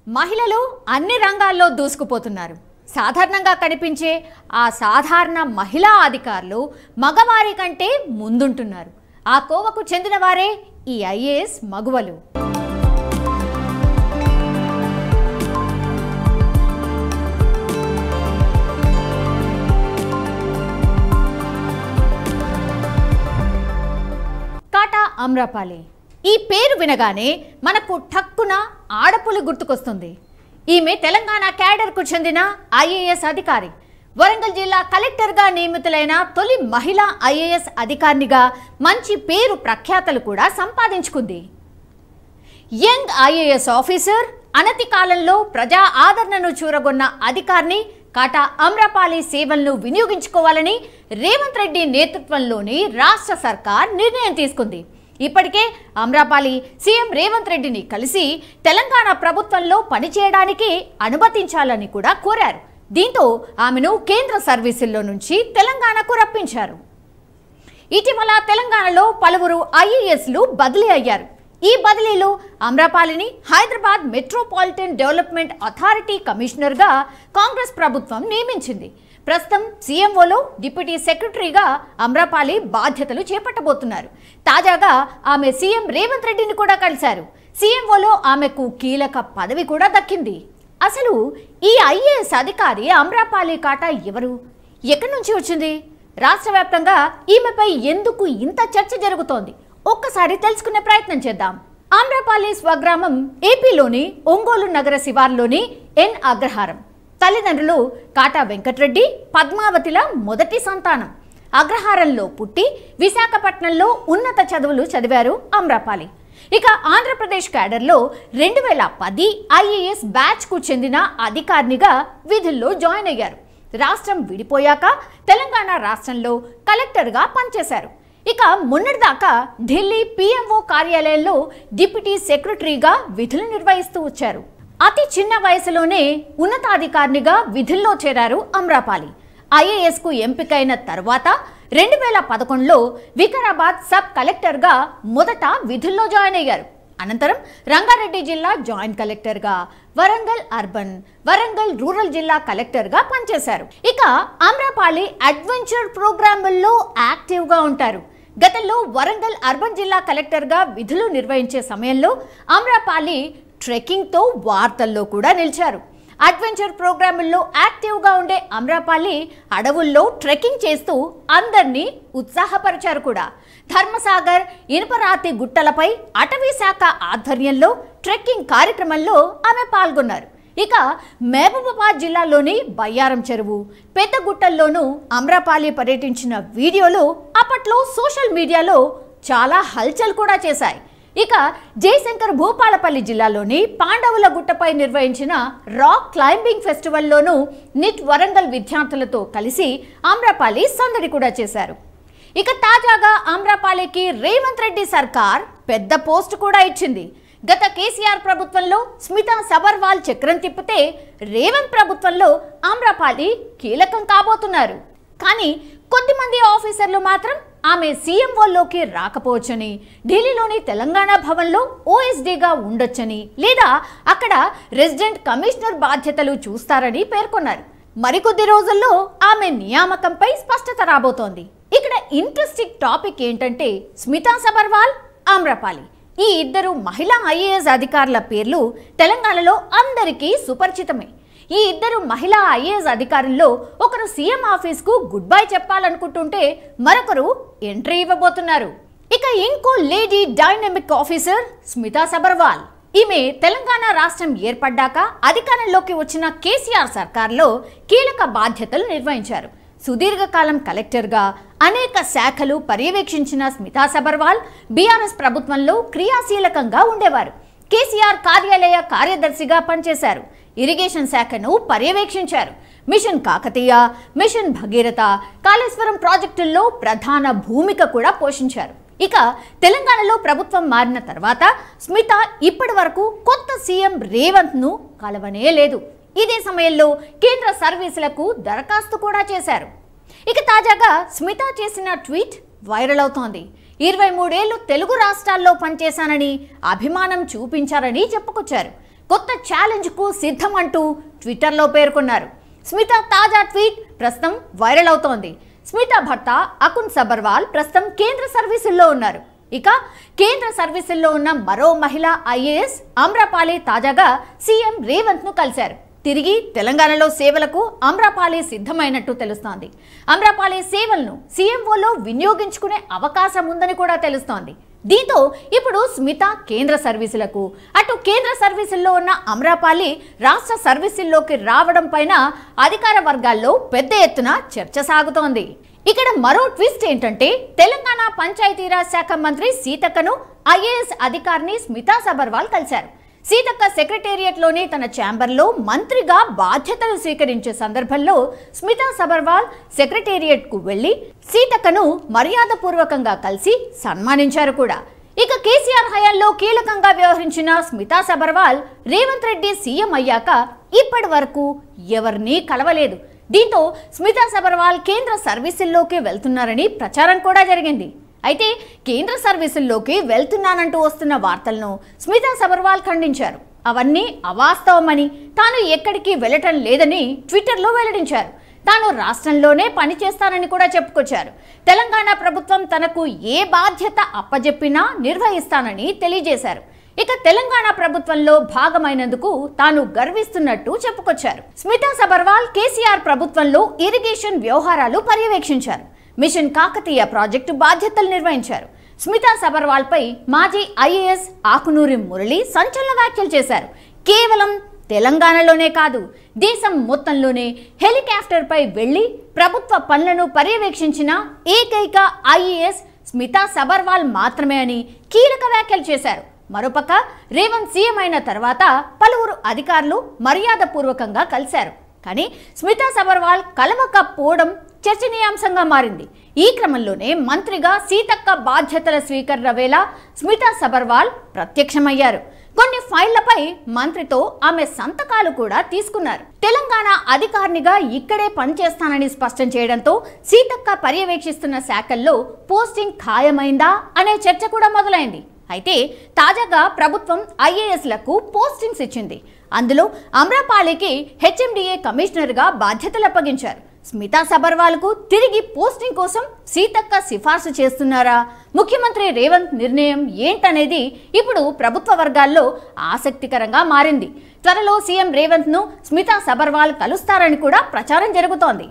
మహిళలు అన్ని రంగాల్లో దూసుకుపోతున్నారు. సాధారణంగా కనిపించే ఆ సాధారణ మహిళా అధికారులు మగవారి కంటే ముందుంటున్నారు. ఆ కోవకు చెందిన వారే ఈ ఐఏఎస్ మగువలు. కాటా అమ్రపాలి. ఈ పేరు వినగానే మనకు ఠక్కున ఆడపులి గుర్తుకొస్తుంది. ఈమె తెలంగాణ క్యాడర్కు చెందిన ఐఏఎస్ అధికారి. వరంగల్ జిల్లా కలెక్టర్గా నియమితులైన తొలి మహిళా ఐఏఎస్ అధికారినిగా మంచి పేరు ప్రఖ్యాతలు కూడా సంపాదించుకుంది. యంగ్ ఐఏఎస్ ఆఫీసర్, అనతి కాలంలో ప్రజా ఆదరణను చూరగొన్న అధికారిని కాటా అమ్రపాలి సేవలను వినియోగించుకోవాలని రేవంత్ రెడ్డి నేతృత్వంలోని రాష్ట్ర సర్కార్ నిర్ణయం తీసుకుంది. ఇప్పటికే అమ్రపాలి సీఎం రేవంత్ రెడ్డిని కలిసి తెలంగాణ ప్రభుత్వంలో పనిచేయడానికి అనుమతించాలని కూడా కోరారు. దీంతో ఆమెను కేంద్ర సర్వీసుల్లో నుంచి తెలంగాణకు రప్పించారు. ఇటీవల తెలంగాణలో పలువురు ఐఏఎస్లు బదిలీ అయ్యారు. ఈ బదిలీలో అమ్రపాలిని హైదరాబాద్ మెట్రోపాలిటన్ డెవలప్మెంట్ అథారిటీ కమిషనర్గా కాంగ్రెస్ ప్రభుత్వం నియమించింది. ప్రస్తుతం సీఎంఓలో డిప్యూటీ సెక్రటరీగా అమ్రపాలి బాధ్యతలు చేపట్టబోతున్నారు. తాజాగా ఆమె సీఎం రేవంత్ రెడ్డిని కూడా కలిశారు. సీఎంఓలో ఆమెకు కీలక పదవి కూడా దక్కింది. అసలు ఈ ఐఏఎస్ అధికారి అమ్రపాలి కాటా ఎవరు, ఎక్కడి నుంచి వచ్చింది, రాష్ట్ర వ్యాప్తంగా ఈమెపై ఎందుకు ఇంత చర్చ జరుగుతోంది, ఒక్కసారి తెలుసుకునే ప్రయత్నం చేద్దాం. అమ్రపాలి స్వగ్రామం ఏపీలోని ఒంగోలు నగర శివార్లోని ఎన్ అగ్రహారం. తల్లిదండ్రులు కాటా వెంకటరెడ్డి, పద్మావతిల మొదటి సంతానం. అగ్రహారంలో పుట్టి విశాఖపట్నంలో ఉన్నత చదువులు చదివారు అమ్రపాలి. ఇక ఆంధ్రప్రదేశ్ క్యాడర్లో 2010 ఐఏఎస్ బ్యాచ్కు చెందిన అధికారినిగా విధుల్లో జాయిన్ అయ్యారు. రాష్ట్రం విడిపోయాక తెలంగాణ రాష్ట్రంలో కలెక్టర్గా పనిచేశారు. ఇక మొన్నటిదాకా ఢిల్లీ పిఎంఓ కార్యాలయంలో డిప్యూటీ సెక్రటరీగా విధులు నిర్వహిస్తూ వచ్చారు. అతి చిన్న వయసులోనే ఉన్నతాధికారినిగా విధుల్లో చేరారు అమ్రపాలి. ఐఏఎస్కు ఎంపికైన తర్వాత 2011లో వికారాబాద్ సబ్ కలెక్టర్గా మొదట విధుల్లో జాయిన్ అయ్యారు. అనంతరం రంగారెడ్డి జిల్లా జాయింట్ కలెక్టర్గా, వరంగల్ అర్బన్, వరంగల్ రూరల్ జిల్లా కలెక్టర్గా పనిచేశారు. ఇక అమ్రపాలి అడ్వెంచర్ ప్రోగ్రాముల్లో యాక్టివ్గా ఉంటారు. గతంలో వరంగల్ అర్బన్ జిల్లా కలెక్టర్గా విధులు నిర్వహించే సమయంలో అమ్రపాలి ట్రెక్కింగ్తో వార్తల్లో కూడా నిలిచారు. అడ్వెంచర్ ప్రోగ్రాముల్లో యాక్టివ్గా ఉండే అమ్రపాలి అడవుల్లో ట్రెక్కింగ్ చేస్తూ అందరినీ ఉత్సాహపరిచారు కూడా. ధర్మసాగర్, ఇనుపరాతి గుట్టలపై అటవీ శాఖ ఆధ్వర్యంలో ట్రెక్కింగ్ కార్యక్రమంలో ఆమె పాల్గొన్నారు. ఇక మహబూబాబాద్ జిల్లాలోని బయ్యారం చెరువు, పెద్దగుట్టల్లోనూ అమ్రపాలి పర్యటించిన వీడియోలు అప్పట్లో సోషల్ మీడియాలో చాలా హల్చల్ కూడా చేశాయి. ఇక జయశంకర్ భూపాలపల్లి జిల్లాలోని పాండవుల గుట్టపై నిర్వహించిన రాక్ క్లైంబింగ్ ఫెస్టివల్లోనూ నిట్ వరంగల్ విద్యార్థులతో కలిసి అమ్రపాలి సందడి కూడా చేశారు. ఇక తాజాగా అమ్రపాలికి రేవంత్ రెడ్డి సర్కార్ పెద్ద పోస్ట్ కూడా ఇచ్చింది. గత కేసీఆర్ ప్రభుత్వంలో స్మితా సబర్వాల్ చక్రం తిప్పితే రేవంత్ ప్రభుత్వంలో అమ్రపాలి కీలకం కాబోతున్నారు. కానీ కొద్దిమంది ఆఫీసర్లు మాత్రం ఆమె సీఎంఓలోకి రాకపోవచ్చని, ఢిల్లీలోని తెలంగాణ భవన్లో ఓఎస్డీగా ఉండొచ్చని, లేదా అక్కడ రెసిడెంట్ కమిషనర్ బాధ్యతలు చూస్తారని పేర్కొన్నారు. మరికొద్ది రోజుల్లో ఆమె నియామకంపై స్పష్టత రాబోతోంది. ఇక్కడ ఇంట్రెస్టింగ్ టాపిక్ ఏంటంటే స్మితా సబర్వాల్, అమ్రపాలి ఈ ఇద్దరు మహిళా ఐఏఎస్ అధికారుల పేర్లు తెలంగాణలో అందరికీ సుపరిచితమే. ఈ ఇద్దరు మహిళా ఐఏఎస్ అధికారుల్లో ఒకరు సీఎం ఆఫీస్కు గుడ్ బై చెప్పాలనుకుంటుంటే మరొకరు ఎంట్రీ ఇవ్వబోతున్నారు. ఇక ఇంకో lady dynamic officer Smita Sabharwal. ఈమె తెలంగాణ రాష్ట్రం ఏర్పడ్డాక అధికారంలోకి వచ్చిన కేసీఆర్ సర్కార్లో కీలక బాధ్యతలు నిర్వహించారు. సుదీర్ఘకాలం కలెక్టర్గా అనేక శాఖలు పర్యవేక్షించిన స్మితా సబర్వాల్ బీఆర్ఎస్ ప్రభుత్వంలో క్రియాశీలకంగా ఉండేవారు. కేసీఆర్ కార్యాలయ కార్యదర్శిగా పనిచేశారు. ఇరిగేషన్ శాఖను పర్యవేక్షించారు. మిషన్ కాకతీయ, మిషన్ భగీరథ, కాళేశ్వరం ప్రాజెక్టుల్లో ప్రధాన భూమిక కూడా పోషించారు. ఇక తెలంగాణలో ప్రభుత్వం మారిన తర్వాత స్మిత ఇప్పటి వరకు కొత్త సీఎం రేవంత్ను కలవనే లేదు. ఇదే సమయంలో కేంద్ర సర్వీసులకు దరఖాస్తు కూడా చేశారు. ఇక తాజాగా స్మిత చేసిన ట్వీట్ వైరల్ అవుతోంది. 23 ఏళ్లు తెలుగు రాష్ట్రాల్లో పనిచేశానని, అభిమానం చూపించారని చెప్పుకొచ్చారు. కొత్త ఛాలెంజ్కు సిద్ధం అంటూ ట్విట్టర్లో పేర్కొన్నారు. స్మిత తాజా ట్వీట్ ప్రస్తుతం వైరల్ అవుతోంది. స్మిత భర్త అకున్ సబర్వాల్ ప్రస్తుతం కేంద్ర సర్వీసుల్లో ఉన్నారు. ఇక కేంద్ర సర్వీసుల్లో ఉన్న మరో మహిళా ఐఏఎస్ అమ్రపాలి తాజాగా సీఎం రేవంత్ ను కలిశారు. తిరిగి తెలంగాణలో సేవలకు అమ్రపాలి సిద్ధమైనట్టు తెలుస్తోంది. అమ్రపాలి సేవలను సీఎంఓలో వినియోగించుకునే అవకాశం ఉందని కూడా తెలుస్తోంది. దీంతో ఇప్పుడు స్మిత కేంద్ర సర్వీసులకు, అటు కేంద్ర సర్వీసుల్లో ఉన్న అమ్రపాలి రాష్ట్ర సర్వీసుల్లోకి రావడం పైన అధికార వర్గాల్లో పెద్ద ఎత్తున చర్చ సాగుతోంది. ఇక్కడ మరో ట్విస్ట్ ఏంటంటే తెలంగాణ పంచాయతీరాజ్ శాఖ మంత్రి సీతక్కను ఐఏఎస్ అధికారిని స్మితా సబర్వాల్ కలిశారు. సీతక్క సెక్రటేరియట్లోని తన ఛాంబర్లో మంత్రిగా బాధ్యతలు స్వీకరించే సందర్భంలో స్మితా సబర్వాల్ సెక్రటేరియట్కు వెళ్లి సీతక్కను మర్యాదపూర్వకంగా కలిసి సన్మానించారు కూడా. ఇక కేసీఆర్ హయాంలో కీలకంగా వ్యవహరించిన స్మితా సబర్వాల్ రేవంత్ రెడ్డి సీఎం అయ్యాక ఇప్పటి వరకు ఎవరినీ కలవలేదు. దీంతో స్మితా సబర్వాల్ కేంద్ర సర్వీసుల్లోకి వెళ్తున్నారని ప్రచారం కూడా జరిగింది. అయితే కేంద్ర సర్వీసుల్లోకి వెళ్తున్నానంటూ వస్తున్న వార్తలను స్మితా సబర్వాల్ ఖండించారు. అవన్నీ అవాస్తవమని, తాను ఎక్కడికి వెళ్ళటం లేదని ట్విట్టర్లో వెల్లడించారు. తాను రాష్ట్రంలోనే పనిచేస్తానని కూడా చెప్పుకొచ్చారు. తెలంగాణ ప్రభుత్వం తనకు ఏ బాధ్యత అప్పజెప్పినా నిర్వహిస్తానని తెలియజేశారు. ఇక తెలంగాణ ప్రభుత్వంలో భాగమైనందుకు తాను గర్విస్తున్నట్టు చెప్పుకొచ్చారు. స్మితా సబర్వాల్ కేసీఆర్ ప్రభుత్వంలో ఇరిగేషన్ వ్యవహారాలు పర్యవేక్షించారు. మిషన్ కాకతీయ ప్రాజెక్టు బాధ్యతలు నిర్వహించారు. స్మితా సబర్వాల్ పై మాజీ ఐఏఎస్ ఆకునూరి మురళి సంచలన వ్యాఖ్యలు చేశారు. కేవలం తెలంగాణలోనే కాదు, దేశం మొత్తంలోనే హెలికాప్టర్ పై వెళ్లి ప్రభుత్వ పనులను పర్యవేక్షించిన ఏకైక ఐఏఎస్ స్మితా సబర్వాల్ మాత్రమే అని కీలక వ్యాఖ్యలు చేశారు. మరోపక్క రేవంత్ సీఎం అయిన తర్వాత పలువురు అధికారులు మర్యాదపూర్వకంగా కలిశారు. కానీ స్మితా సబర్వాల్ కలవకపోవడం చర్చనీయాంశంగా మారింది. ఈ క్రమంలోనే మంత్రిగా సీతక్క బాధ్యతల స్వీకరణ వేళ స్మితా సబర్వాల్ ప్రత్యక్షమయ్యారు. కొన్ని ఫైళ్లపై మంత్రితో ఆమె సంతకాలు కూడా తీసుకున్నారు. తెలంగాణ అధికారినిగా ఇక్కడే పనిచేస్తానని స్పష్టం చేయడంతో సీతక్క పర్యవేక్షిస్తున్న శాఖల్లో పోస్టింగ్ ఖాయమైందా అనే చర్చ కూడా మొదలైంది. అయితే తాజాగా ప్రభుత్వం ఐఏఎస్లకు పోస్టింగ్స్ ఇచ్చింది. అందులో అమ్రపాలికి హెచ్ఎండిఏ కమిషనర్గా బాధ్యతలు అప్పగించారు. స్మితా సబర్వాల్కు తిరిగి పోస్టింగ్ కోసం సీతక్క సిఫార్సు చేస్తున్నారా? ముఖ్యమంత్రి రేవంత్ నిర్ణయం ఏంటనేది ఇప్పుడు ప్రభుత్వ వర్గాల్లో ఆసక్తికరంగా మారింది. త్వరలో సీఎం రేవంత్ ను స్మితా సబర్వాల్ కలుస్తారని కూడా ప్రచారం జరుగుతోంది.